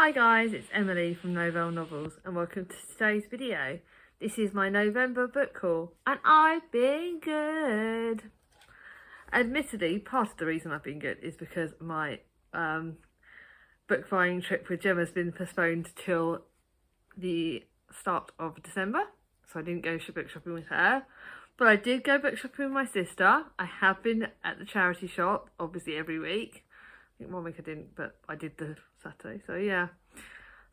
Hi guys, it's Emily from Novelle Novels and welcome to today's video. This is my November book haul and I've been good. Admittedly, part of the reason I've been good is because my book buying trip with Gemma's been postponed till the start of December, so I didn't go book shopping with her. But I did go book shopping with my sister. I have been at the charity shop, obviously every week. I think 1 week I didn't, but I did the Saturday, so yeah.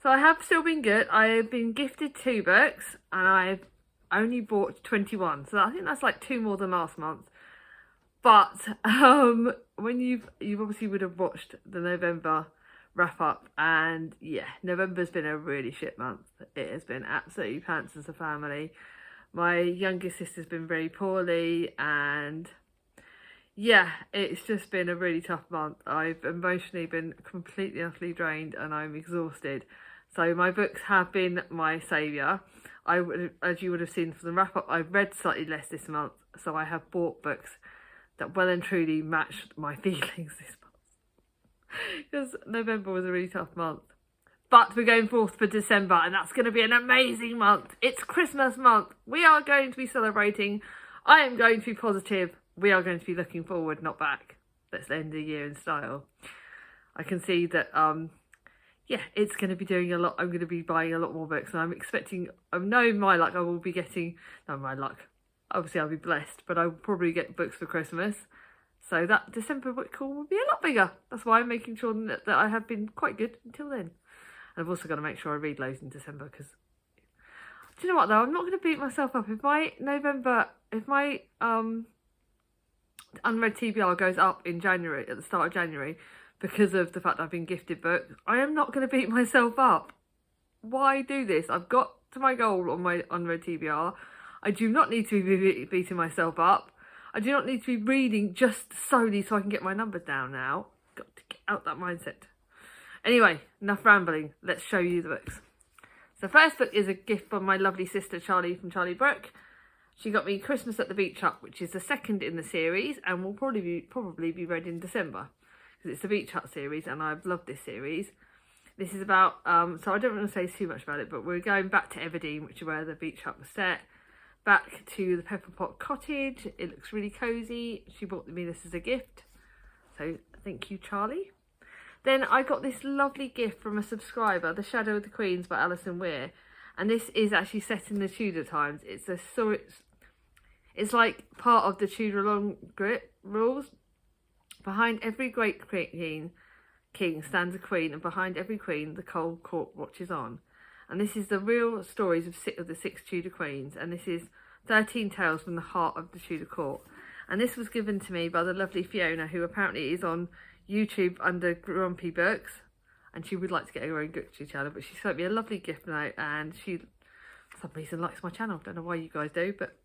So I have still been good. I have been gifted 2 books and I've only bought 21. So I think that's like 2 more than last month. But when you've obviously would have watched the November wrap up, and yeah, November's been a really shit month. It has been absolutely pants as a family. My youngest sister's been very poorly and yeah, it's just been a really tough month. I've emotionally been completely utterly drained and I'm exhausted. So my books have been my saviour. As you would have seen from the wrap up, I've read slightly less this month, so I have bought books that well and truly matched my feelings this month. Because November was a really tough month. But we're going forth for December and that's going to be an amazing month. It's Christmas month. We are going to be celebrating. I am going to be positive. We are going to be looking forward, not back. Let's end the year in style. I can see that, yeah, it's going to be doing a lot. I'm going to be buying a lot more books and I'm expecting, I know my luck, I will be getting, no, my luck, obviously I'll be blessed, but I will probably get books for Christmas. So that December book haul will be a lot bigger. That's why I'm making sure that I have been quite good until then. And I've also got to make sure I read loads in December because, do you know what though? I'm not going to beat myself up. If my unread TBR goes up in January, at the start of January, because of the fact that I've been gifted books, I am not going to beat myself up. Why do this? I've got to my goal on my unread TBR. I do not need to be beating myself up. I do not need to be reading just solely so I can get my numbers down now. Got to get out that mindset. Anyway, enough rambling. Let's show you the books. So first book is a gift from my lovely sister Charlie from Charlie Brooke. She got me Christmas at the Beach Hut, which is the second in the series and will probably be read in December because it's the Beach Hut series and I've loved this series. This is about, so I don't want to say too much about it, but we're going back to Everdeen, which is where the Beach Hut was set. Back to the Pepper Pot Cottage. It looks really cosy. She bought me this as a gift. So thank you, Charlie. Then I got this lovely gift from a subscriber, The Shadow of the Queens by Alison Weir. And this is actually set in the Tudor times. It's like part of the Tudor long grip rules. Behind every great king stands a queen, and behind every queen the cold court watches on. And this is the real stories of the 6 Tudor queens, and this is 13 tales from the heart of the Tudor court. And this was given to me by the lovely Fiona, who apparently is on YouTube under Grumpy Books, and she would like to get her own Gucci channel, but she sent me a lovely gift note, and she, for some reason, likes my channel. Don't know why you guys do, but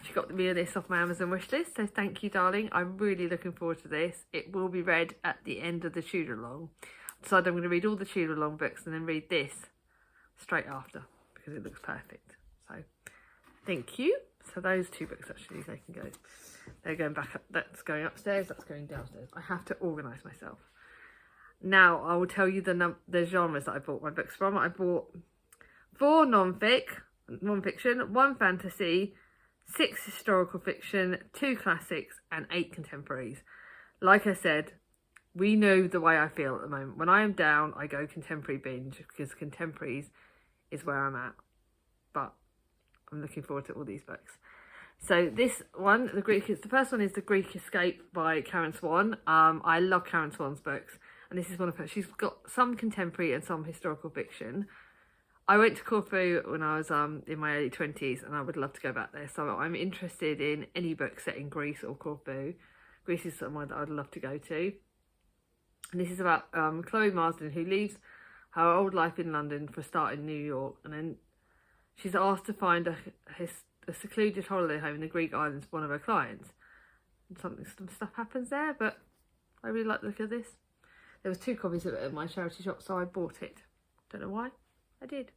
she got me this off my Amazon wishlist, so thank you, darling. I'm really looking forward to this. It will be read at the end of the Tudor Long. I decided I'm going to read all the Tudor Long books and then read this straight after because it looks perfect. So thank you. So those 2 books actually, they can go. They're going back up. That's going upstairs. That's going downstairs. I have to organise myself. Now I will tell you the genres that I bought my books from. I bought 4 non-fiction, 1 fantasy, 6 historical fiction, 2 classics and 8 contemporaries. Like I said, we know the way I feel at the moment. When I am down, I go contemporary binge because contemporaries is where I'm at. But I'm looking forward to all these books. So this one, the first one is The Greek Escape by Karen Swan. I love Karen Swan's books. And this is one of her, she's got some contemporary and some historical fiction. I went to Corfu when I was in my early 20s and I would love to go back there. So I'm interested in any book set in Greece or Corfu. Greece is somewhere that I'd love to go to. And this is about Chloe Marsden, who leaves her old life in London for a start in New York. And then she's asked to find a secluded holiday home in the Greek islands for one of her clients. And some stuff happens there, but I really like the look of this. There was 2 copies of it at my charity shop, so I bought it. Don't know why. I did.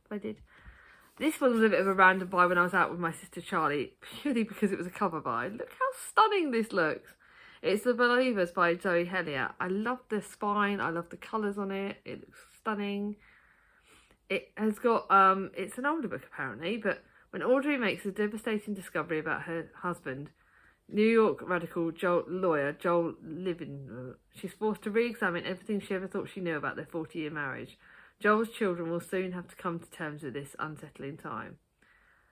But I did. This one was a bit of a random buy when I was out with my sister Charlie, purely because it was a cover buy. Look how stunning this looks. It's The Believers by Zoe Hellier. I love the spine. I love the colours on it. It looks stunning. It has got, it's an older book apparently, but when Audrey makes a devastating discovery about her husband, New York radical lawyer Joel Living, she's forced to re-examine everything she ever thought she knew about their 40-year marriage. Joel's children will soon have to come to terms with this unsettling time.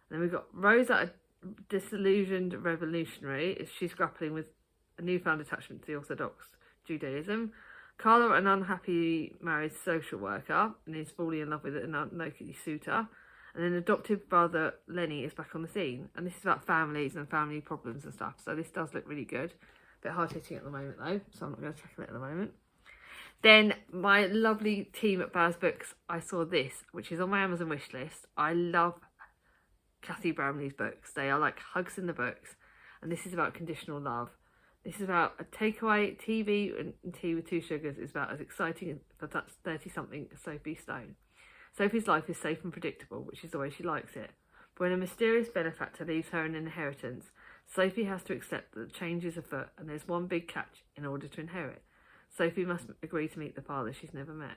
And then we've got Rosa, a disillusioned revolutionary. She's grappling with a newfound attachment to the Orthodox Judaism. Carla, an unhappy married social worker, and is falling in love with an unlikely suitor. And then adoptive brother Lenny is back on the scene. And this is about families and family problems and stuff. So this does look really good. A bit hard-hitting at the moment though, so I'm not going to tackle it at the moment. Then my lovely team at Baz Books, I saw this, which is on my Amazon wish list. I love Kathy Bramley's books. They are like hugs in the books. And this is about conditional love. This is about a takeaway TV and tea with 2 sugars. Is about as exciting for that 30-something as Sophie Stone. Sophie's life is safe and predictable, which is the way she likes it. But when a mysterious benefactor leaves her an inheritance, Sophie has to accept that the change is afoot, and there's one big catch in order to inherit. Sophie must agree to meet the father she's never met.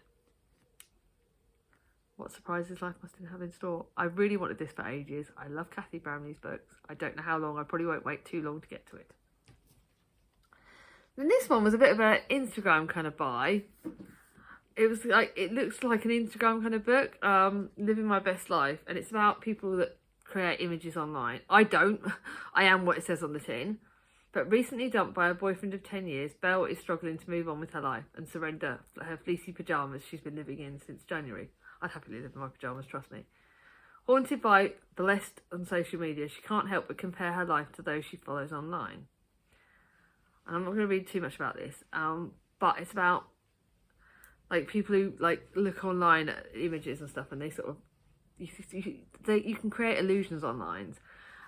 What surprises life must have in store. I really wanted this for ages. I love Kathy Bramley's books. I don't know how long. I probably won't wait too long to get to it. Then this one was a bit of an Instagram kind of buy. It was like, it looks like an Instagram kind of book, Living My Best Life. And it's about people that create images online. I don't. I am what it says on the tin. But recently dumped by a boyfriend of 10 years, Belle is struggling to move on with her life and surrender her fleecy pyjamas she's been living in since January. I'd happily live in my pyjamas, trust me. Haunted by blessed on social media, she can't help but compare her life to those she follows online. And I'm not going to read too much about this, but it's about like people who like look online at images and stuff, and they sort of you can create illusions online.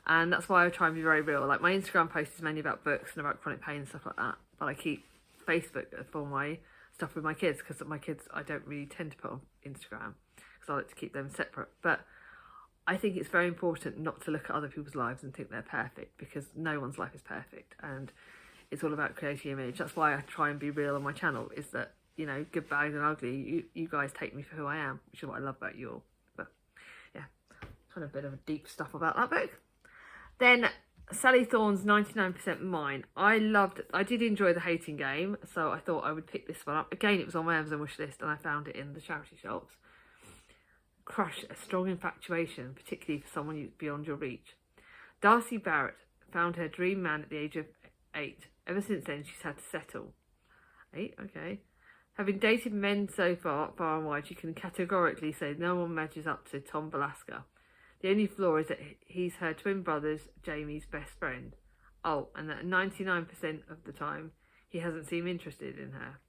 And that's why I try and be very real. Like my Instagram post is mainly about books and about chronic pain and stuff like that. But I keep Facebook for my stuff with my kids, because my kids I don't really tend to put on Instagram because I like to keep them separate. But I think it's very important not to look at other people's lives and think they're perfect, because no one's life is perfect. And it's all about creating image. That's why I try and be real on my channel, is that, you know, good, bad and ugly, you guys take me for who I am, which is what I love about you all. But yeah, kind of a bit of deep stuff about that book. Then Sally Thorne's 99% Mine. I did enjoy The Hating Game, so I thought I would pick this one up. Again, it was on my Amazon wish list and I found it in the charity shops. Crush, a strong infatuation, particularly for someone beyond your reach. Darcy Barrett found her dream man at the age of 8. Ever since then, she's had to settle. 8, okay. Having dated men so far and wide, she can categorically say no one measures up to Tom Velasca. The only flaw is that he's her twin brother's, Jamie's, best friend. Oh, and that 99% of the time, he hasn't seemed interested in her.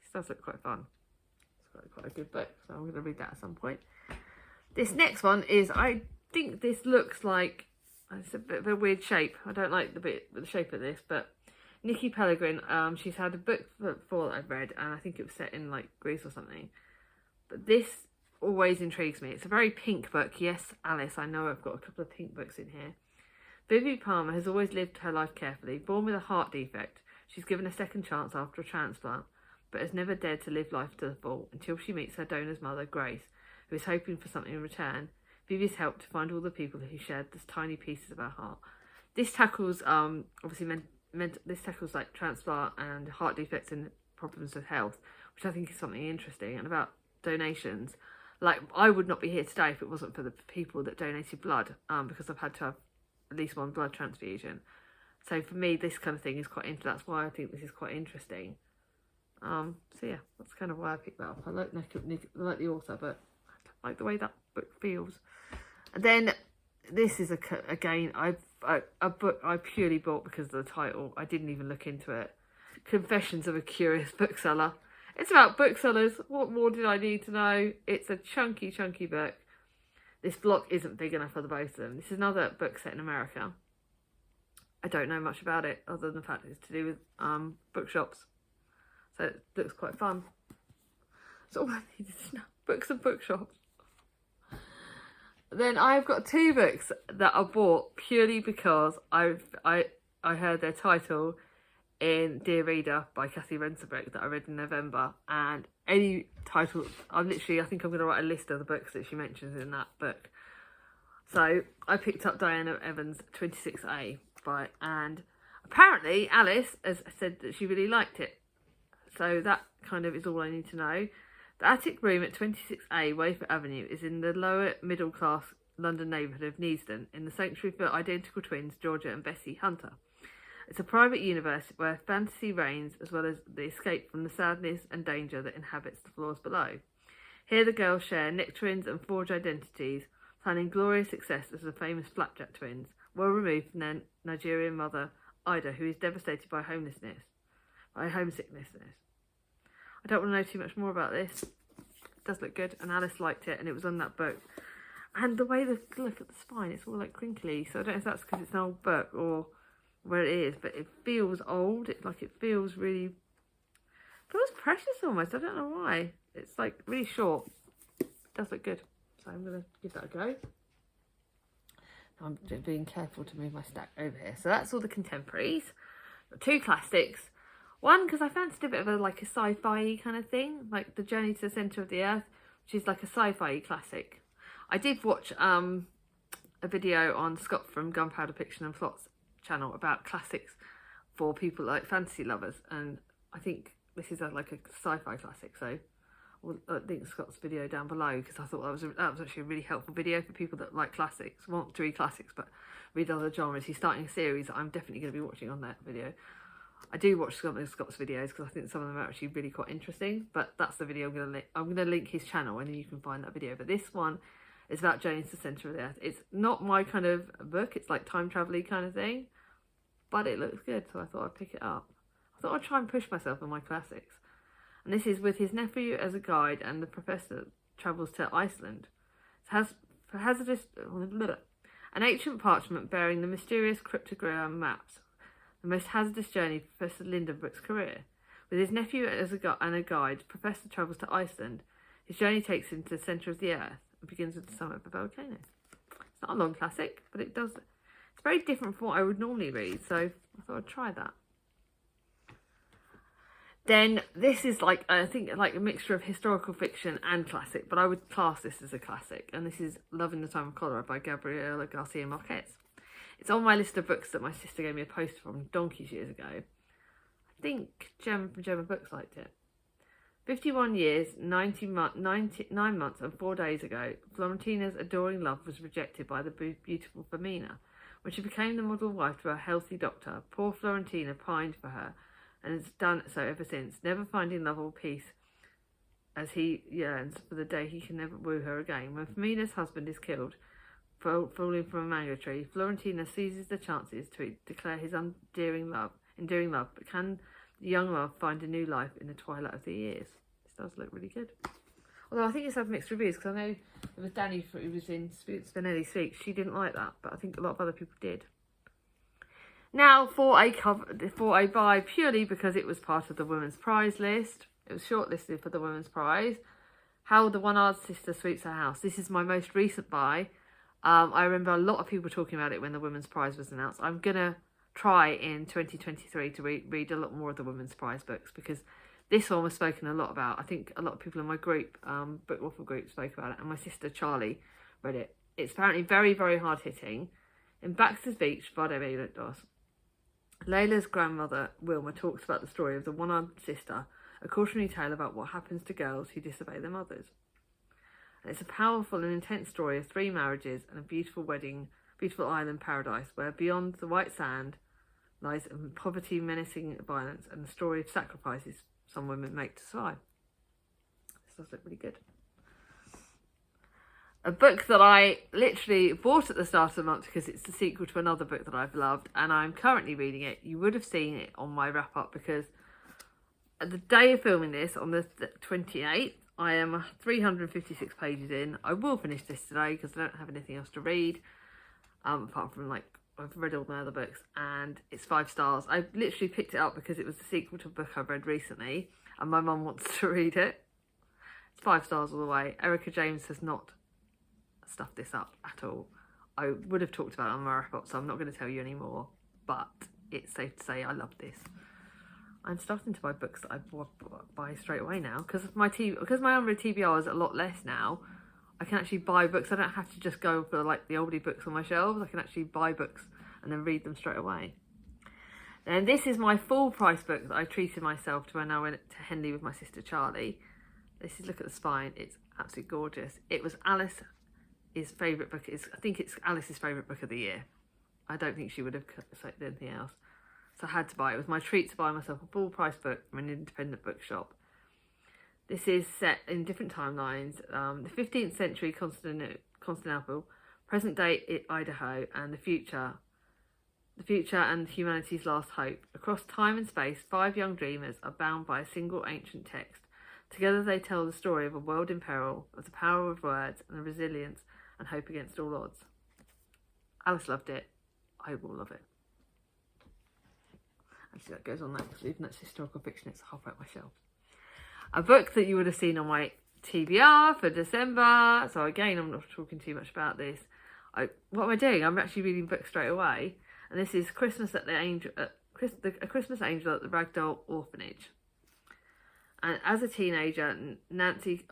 This does look quite fun. It's quite a good book, so I'm going to read that at some point. This next one is, I think this looks like, it's a bit of a weird shape. I don't like the shape of this, but Nikki Pellegrin, she's had a book before that I've read, and I think it was set in like Greece or something. But this always intrigues me. It's a very pink book. Yes, Alice, I know I've got a couple of pink books in here. Vivi Palmer has always lived her life carefully. Born with a heart defect, she's given a second chance after a transplant, but has never dared to live life to the full until she meets her donor's mother, Grace, who is hoping for something in return. Vivi's helped to find all the people who shared this tiny pieces of her heart. This tackles, obviously, this tackles like transplant and heart defects and problems with health, which I think is something interesting, and about donations. Like, I would not be here today if it wasn't for the people that donated blood, because I've had to have at least one blood transfusion. So for me, this kind of thing is quite interesting. That's why I think this is quite interesting. So yeah, that's kind of why I picked that up. I like the author, but I like the way that book feels. And then this is again a book I purely bought because of the title. I didn't even look into it. Confessions of a Curious Bookseller. It's about booksellers. What more did I need to know? It's a chunky book. This block isn't big enough for the both of them. This is another book set in America. I don't know much about it other than the fact it's to do with bookshops. So it looks quite fun. That's all I needed to know. Books and bookshops. Then I've got 2 books that I bought purely because I heard their title in Dear Reader by Kathy Rensenbrink that I read in November, and any title. I think I'm going to write a list of the books that she mentions in that book. So I picked up Diana Evans' 26A and apparently Alice has said that she really liked it. So that kind of is all I need to know. The attic room at 26A Wayford Avenue is in the lower middle class London neighbourhood of Neasden, in the sanctuary for identical twins Georgia and Bessie Hunter. It's a private universe where fantasy reigns, as well as the escape from the sadness and danger that inhabits the floors below. Here the girls share nectarines and forge identities, planning glorious success as the famous Flapjack twins, well removed from their Nigerian mother, Ida, who is devastated by homesickness. I don't want to know too much more about this. It does look good, and Alice liked it, and it was on that book. And the way look at the spine, it's all like crinkly, so I don't know if that's because it's an old book or where it is, but it feels old. It feels precious almost. I don't know why. It's like really short. It does look good, so I'm gonna give that a go. I'm being careful to move my stack over here. So that's all the contemporaries. Got 2 classics. One because I fancied a bit of a sci-fi kind of thing, like The Journey to the Centre of the Earth, which is like a sci-fi classic. I did watch a video on Scott from Gunpowder Fiction and Plots channel about classics for people like fantasy lovers, and I think this is like a sci-fi classic, so I'll link Scott's video down below, because I thought that was actually a really helpful video for people that like classics, want to read classics but read other genres. He's starting a series that I'm definitely going to be watching on that video. I do watch Scott's videos because I think some of them are actually really quite interesting, but that's the video I'm going to link his channel, and then you can find that video. But this one is about Journey to the Centre of the Earth. It's not my kind of book, it's like time travel-y kind of thing, but it looks good, so I thought I'd pick it up. I thought I'd try and push myself in my classics. And this is with his nephew as a guide, and the professor travels to Iceland. It has an ancient parchment bearing the mysterious cryptogram maps, the most hazardous journey of Professor Lindenbrook's career. With his nephew as a guide, Professor travels to Iceland. His journey takes him to the centre of the earth and begins with the summit of a volcano. It's not a long classic, but it's very different from what I would normally read, so I thought I'd try that. Then this is I think a mixture of historical fiction and classic, but I would class this as a classic, and this is Love in the Time of Cholera by Gabriela Garcia Marquez. It's on my list of books that my sister gave me a poster from donkeys years ago. I think Gemma from Gemma Books liked it. 51 years, 9 months and 4 days ago, Florentina's adoring love was rejected by the beautiful Firmina. When she became the model wife to a healthy doctor, poor Florentina pined for her, and has done so ever since, never finding love or peace as he yearns for the day he can never woo her again. When Firmina's husband is killed, falling from a mango tree, Florentina seizes the chances to declare his endearing love, but can the young love find a new life in the twilight of the years? This does look really good. Although I think it's had mixed reviews, because I know it was Danny who was in Spinelli Speaks. She didn't like that, but I think a lot of other people did. Now for a buy purely because it was part of the Women's Prize list. It was shortlisted for the Women's Prize. How the One-Eyed Sister Sweeps Her House. This is my most recent buy. I remember a lot of people talking about it when the Women's Prize was announced. I'm going to try in 2023 to read a lot more of the Women's Prize books, because this one was spoken a lot about. I think a lot of people in my group, Book Waffle group, spoke about it, and my sister Charlie read it. It's apparently very, very hard-hitting. In Baxter's Beach by David Doss, Layla's grandmother Wilma talks about the story of the one-eyed sister, a cautionary tale about what happens to girls who disobey their mothers. And it's a powerful and intense story of 3 marriages and a beautiful island paradise where beyond the white sand lies poverty, menacing violence, and the story of sacrifices some women make to survive. This does look really good. A book that I literally bought at the start of the month because it's the sequel to another book that I've loved, and I'm currently reading it. You would have seen it on my wrap-up, because at the day of filming this, on the 28th, I am 356 pages in. I will finish this today because I don't have anything else to read, apart from I've read all my other books, and it's 5 stars. I literally picked it up because it was the sequel to a book I've read recently, and my mum wants to read it. It's 5 stars all the way. Erica James has not stuffed this up at all. I would have talked about it on my wrap-up, so I'm not going to tell you anymore, but it's safe to say I love this. I'm starting to buy books that I buy straight away now, because my unread TBR is a lot less now. I can actually buy books. I don't have to just go for like the oldie books on my shelves. I can actually buy books and then read them straight away. And this is my full price book that I treated myself to when I went to Henley with my sister Charlie. This is, look at the spine. It's absolutely gorgeous. It was Alice's favourite book. I think it's Alice's favourite book of the year. I don't think she would have selected anything else. So I had to buy it. It was my treat to buy myself a full price book from an independent bookshop. This is set in different timelines. The 15th century Constantinople, present day Idaho, and the future and humanity's last hope. Across time and space, 5 young dreamers are bound by a single ancient text. Together they tell the story of a world in peril, of the power of words and the resilience and hope against all odds. Alice loved it. I will love it. Actually, that goes on that, because even though it's historical fiction, it's halfway up my shelves. A book that you would have seen on my TBR for December. So again, I'm not talking too much about this. What am I doing? I'm actually reading books straight away. And this is Christmas at A Christmas Angel at the Ragdoll Orphanage. And as a teenager, Nancy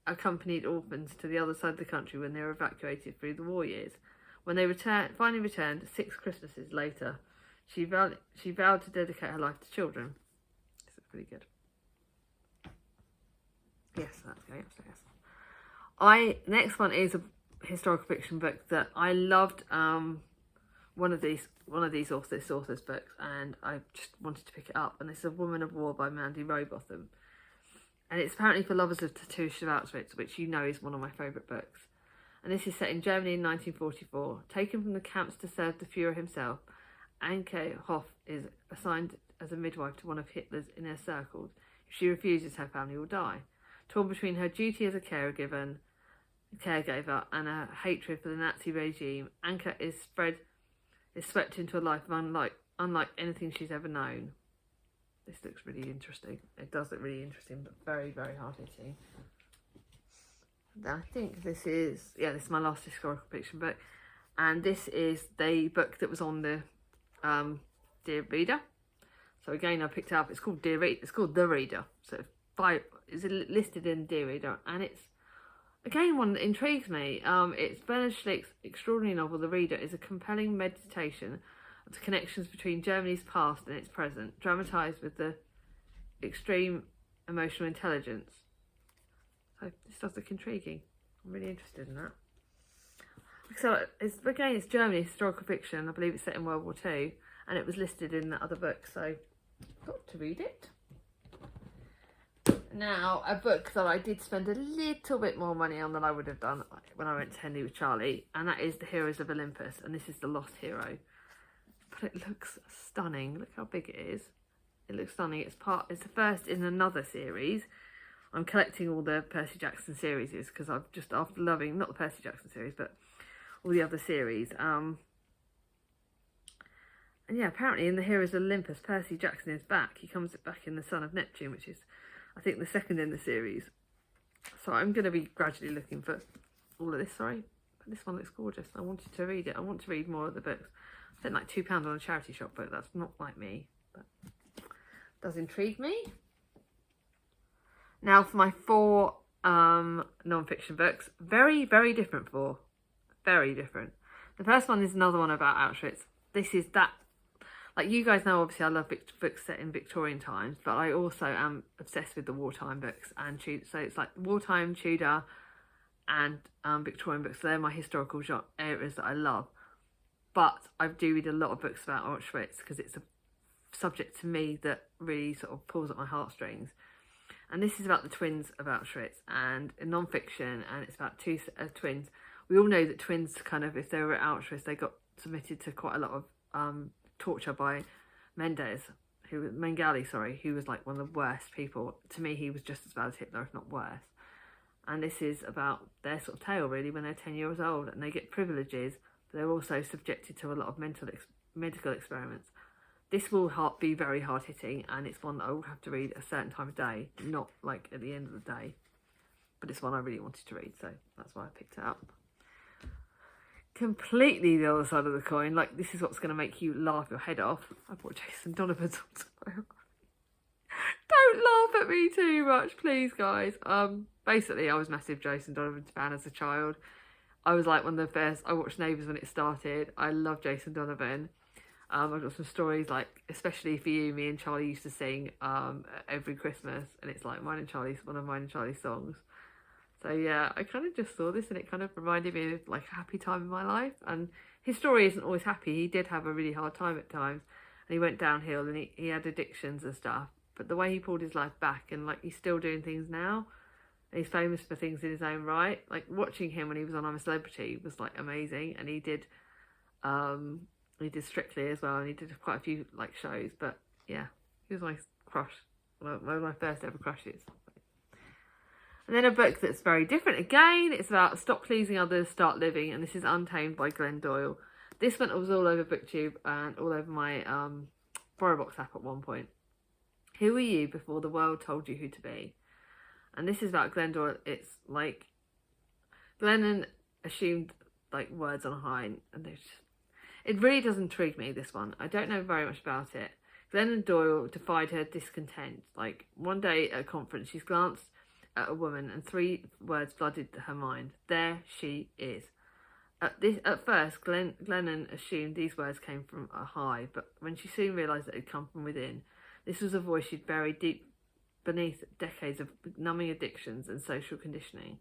accompanied orphans to the other side of the country when they were evacuated through the war years. When they finally returned 6 Christmases later, she vowed to dedicate her life to children. This is pretty good. Yes, that's going upstairs. Next one is a historical fiction book that I loved. One of these author's books, and I just wanted to pick it up. And this is A Woman of War by Mandy Rowbotham, and it's apparently for lovers of Tatouche of Auschwitz, which you know is one of my favourite books. And this is set in Germany in 1944. Taken from the camps to serve the Führer himself, Anke Hoff is assigned as a midwife to one of Hitler's inner circles. If she refuses, her family will die. Torn between her duty as a caregiver and her hatred for the Nazi regime, Anke is swept into a life unlike anything she's ever known. This looks really interesting. It does look really interesting, but very, very hard-hitting. I think this is my last historical fiction book. And this is the book that was on the Dear Reader. So again, I picked it up. It's called The Reader. So it's listed in Dear Reader, and it's again one that intrigues me. It's Bernard Schlick's extraordinary novel, The Reader, is a compelling meditation of the connections between Germany's past and its present, dramatised with the extreme emotional intelligence. So this does look intriguing. I'm really interested in that. So it's Germany, historical fiction. I believe it's set in World War II, and it was listed in the other book, so got to read it. Now, a book that I did spend a little bit more money on than I would have done when I went to Henley with Charlie, and that is The Heroes of Olympus, and this is The Lost Hero. But it looks stunning. Look how big it is. It looks stunning. It's the first in another series. I'm collecting all the Percy Jackson series because I've just, after loving, not the Percy Jackson series, but all the other series. And yeah, apparently in The Heroes of Olympus, Percy Jackson is back. He comes back in The Son of Neptune, which is, I think, the second in the series. So I'm going to be gradually looking for all of this, sorry. But this one looks gorgeous. I wanted to read it. I want to read more of the books. I spent like £2 on a charity shop book. That's not like me, but it does intrigue me. Now for my 4 non-fiction books. Very, very different 4. Very different. The first one is another one about Auschwitz. This is that, like you guys know, obviously I love books set in Victorian times, but I also am obsessed with the wartime books and so it's like wartime, Tudor, and Victorian books. So they're my historical areas that I love. But I do read a lot of books about Auschwitz because it's a subject to me that really sort of pulls at my heartstrings. And this is about the twins of Auschwitz, and in non-fiction, and it's about 2 twins. We all know that twins, kind of, if they were at Auschwitz, they got submitted to quite a lot of torture by Mengele, who was like one of the worst people. To me, he was just as bad as Hitler, if not worse. And this is about their sort of tale, really, when they're 10 years old, and they get privileges, but they're also subjected to a lot of medical experiments. This will be very hard-hitting, and it's one that I will have to read at a certain time of day, not like at the end of the day. But it's one I really wanted to read, so that's why I picked it up. completely the other side of the coin, like this is what's going to make you laugh your head off. I bought Jason Donovan's autobiography. Don't laugh at me too much, please, guys. Basically, I was a massive Jason Donovan fan as a child. I was like one of the first. I watched Neighbours when it started. I love Jason Donovan. I've got some stories, like especially for you, me and Charlie used to sing every Christmas, and it's like one of mine and Charlie's songs. So yeah, I kind of just saw this and it kind of reminded me of like a happy time in my life. And his story isn't always happy. He did have a really hard time at times, and he went downhill, and he had addictions and stuff. But the way he pulled his life back, and like he's still doing things now, and he's famous for things in his own right. Like watching him when he was on I'm a Celebrity was like amazing, and he did Strictly as well, and he did quite a few like shows. But yeah, he was my crush, one of my first ever crushes. And then a book that's very different again. It's about Stop Pleasing Others, Start Living, and this is Untamed by Glenn Doyle. This one was all over BookTube and all over my BorrowBox app at one point. Who were you before the world told you who to be? And this is about Glenn Doyle. It's like Glennon assumed like words on high, and it really does intrigue me, this one. I don't know very much about it. Glennon Doyle defied her discontent. Like one day at a conference, she's glanced at a woman and 3 words flooded her mind. There she is. At first, Glennon assumed these words came from a high, but when she soon realised that it had come from within, this was a voice she'd buried deep beneath decades of numbing addictions and social conditioning.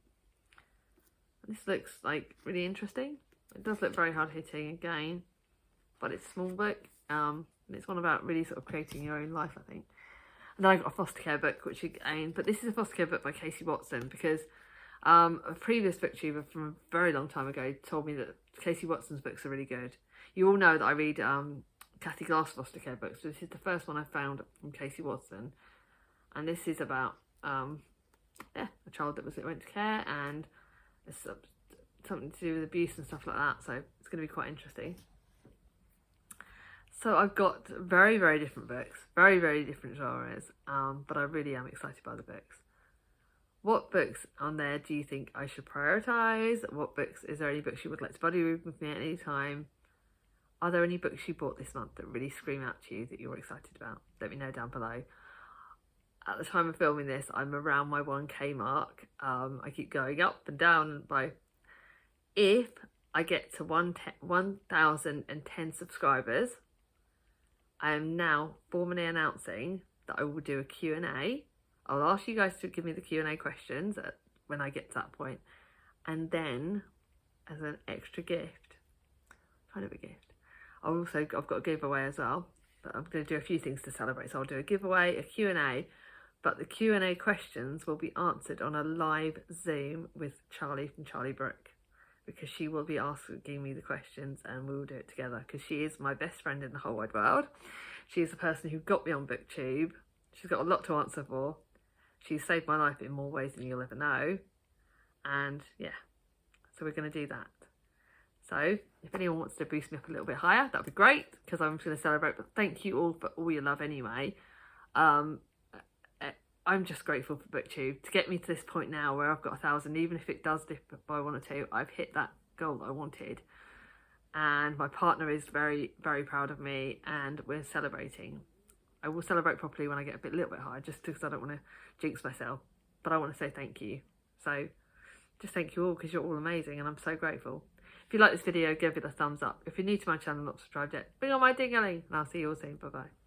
This looks like really interesting. It does look very hard hitting again, but it's a small book. And it's one about really sort of creating your own life, I think. And then I got a foster care book, which again, but this is a foster care book by Casey Watson, because a previous booktuber from a very long time ago told me that Casey Watson's books are really good. You all know that I read Kathy Glass foster care books, so this is the first one I found from Casey Watson, and this is about a child that went to care, and it's something to do with abuse and stuff like that, so it's going to be quite interesting. So I've got very, very different books, very, very different genres, but I really am excited by the books. What books on there do you think I should prioritise? Is there any books you would like to buddy read with me at any time? Are there any books you bought this month that really scream out to you that you're excited about? Let me know down below. At the time of filming this, I'm around my 1K mark. I keep going up and down if I get to 1,010 subscribers, I am now formally announcing that I will do a Q&A. I'll ask you guys to give me the Q&A questions when I get to that point. And then, as an extra gift, kind of a gift, I've got a giveaway as well. But I'm going to do a few things to celebrate. So I'll do a giveaway, a Q&A, but the Q&A questions will be answered on a live Zoom with Charlie from Charlie Brooke, because she will be asking me the questions and we will do it together, because she is my best friend in the whole wide world. She is the person who got me on BookTube. She's got a lot to answer for. She's saved my life in more ways than you'll ever know. And yeah, so we're going to do that. So if anyone wants to boost me up a little bit higher, that'd be great, because I'm just going to celebrate. But thank you all for all your love anyway. I'm just grateful for BookTube to get me to this point now where I've got 1,000. Even if it does dip by 1 or 2, I've hit that goal that I wanted. And my partner is very, very proud of me, and we're celebrating. I will celebrate properly when I get a little bit higher, just because I don't want to jinx myself. But I want to say thank you. So just thank you all, because you're all amazing and I'm so grateful. If you like this video, give it a thumbs up. If you're new to my channel, not subscribed yet, bring on my ding-a-ling, and I'll see you all soon. Bye bye.